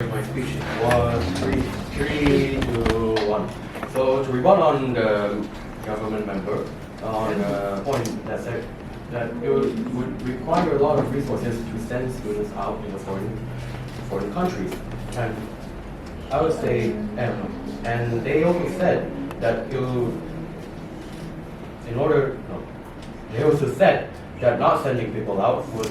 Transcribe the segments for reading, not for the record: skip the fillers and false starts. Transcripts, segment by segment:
My speech was three to one. So to rebut on the government member on a point that said that it would require a lot of resources to send students out in the foreign countries, and I would say, and they also said that they also said that not sending people out would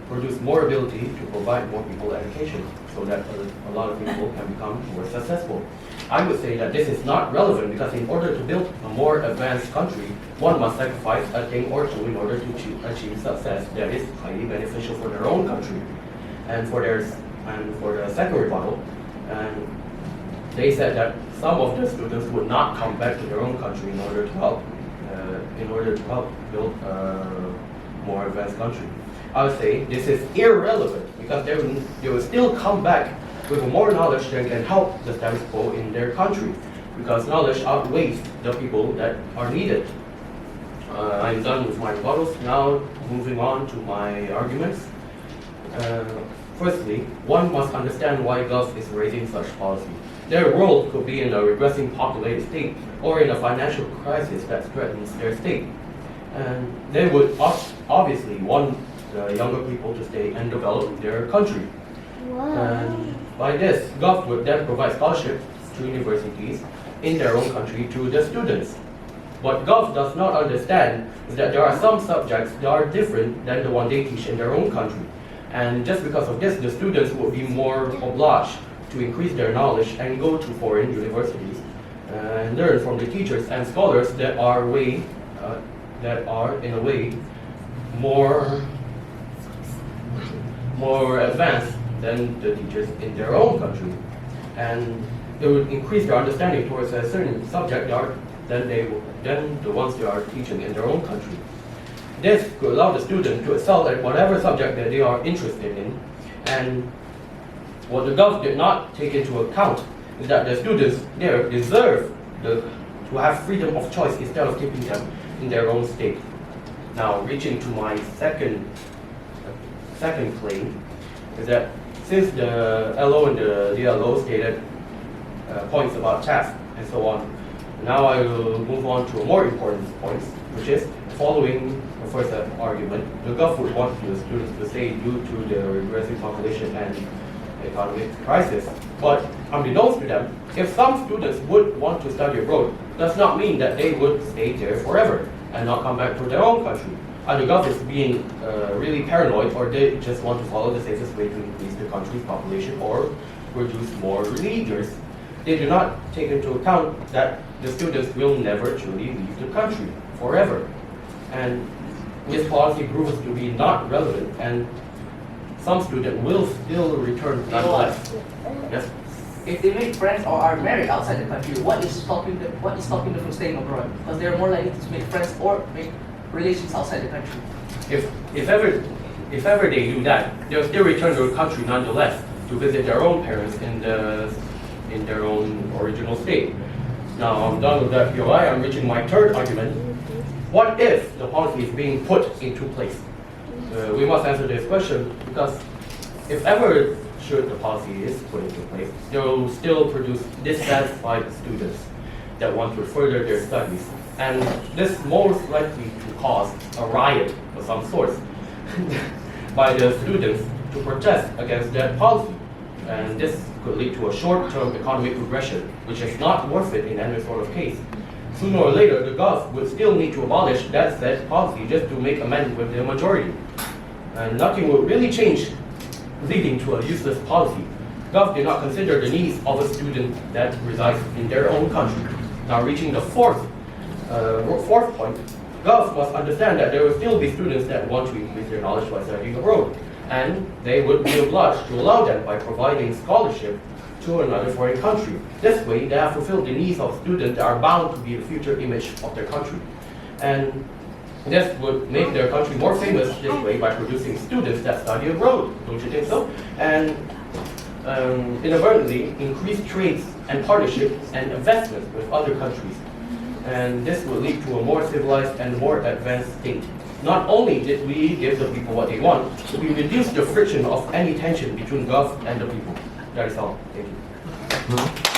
produce more ability to provide more people education, so that a lot of people can become more successful. I would say that this is not relevant because in order to build a more advanced country, one must sacrifice a thing or two in order to achieve success that is highly beneficial for their own country. And for the second rebuttal, and they said that some of the students would not come back to their own country in order to help build a more advanced country. I would say this is irrelevant because they will still come back with more knowledge that can help the status quo in their country, because knowledge outweighs the people that are needed. I'm done with my rebuttals. Now moving on to my arguments. Firstly, one must understand why Gulf is raising such policy. Their world could be in a regressing populated state or in a financial crisis that threatens their state. And they would obviously want the younger people to stay and develop their country. Wow. And by this, Gulf would then provide scholarships to universities in their own country to the students. What Gulf does not understand is that there are some subjects that are different than the one they teach in their own country. And just because of this, the students will be more obliged to increase their knowledge and go to foreign universities and learn from the teachers and scholars that are in a way more advanced than the teachers in their own country. And it would increase their understanding towards a certain subject than the ones they are teaching in their own country. This could allow the student to excel at whatever subject that they are interested in. And what the Gulf did not take into account is that the students there deserve to have freedom of choice instead of keeping them in their own state. Now, reaching to my second claim is that since the LO and the DLO stated points about tax and so on, now I will move on to a more important point, which is following the first argument, the Gulf would want the students to stay due to the regressing population and economic crisis. But unbeknownst to them, if some students would want to study abroad, does not mean that they would stay there forever and not come back to their own country. And the Gulf is being really paranoid, or they just want to follow the safest way to increase the country's population or produce more leaders. They do not take into account that the students will never truly leave the country forever. And this policy proves to be not relevant, and some students will still return nonetheless. Yes? If they make friends or are married outside the country, what is stopping them from staying abroad? Because they are more likely to make friends or make relations outside the country. If ever they do that, they'll still return to the country nonetheless to visit their own parents in their own original state. Now I'm done with that POI. I'm reaching my third argument. What if the policy is being put into place? We must answer this question because if ever should the policy is put into place, they will still produce dissatisfied students that want to further their studies. And this most likely to cause a riot of some sort by the students to protest against that policy. And this could lead to a short-term economic regression, which is not worth it in any sort of case. Sooner or later, the Gulf would still need to abolish that said policy just to make amends with the majority. And nothing would really change, leading to a useless policy. Gulf did not consider the needs of a student that resides in their own country. Now reaching the fourth point, Gulf must understand that there will still be students that want to increase their knowledge by studying abroad. And they would be obliged to allow them by providing scholarship to another foreign country. This way, they have fulfilled the needs of students that are bound to be the future image of their country. And this would make their country more famous this way by producing students that study abroad, don't you think so? And inadvertently increase trades and partnerships and investments with other countries. And this will lead to a more civilized and more advanced state. not only did we give the people what they want, we reduced the friction of any tension between Gulf and the people. That is all. Thank you.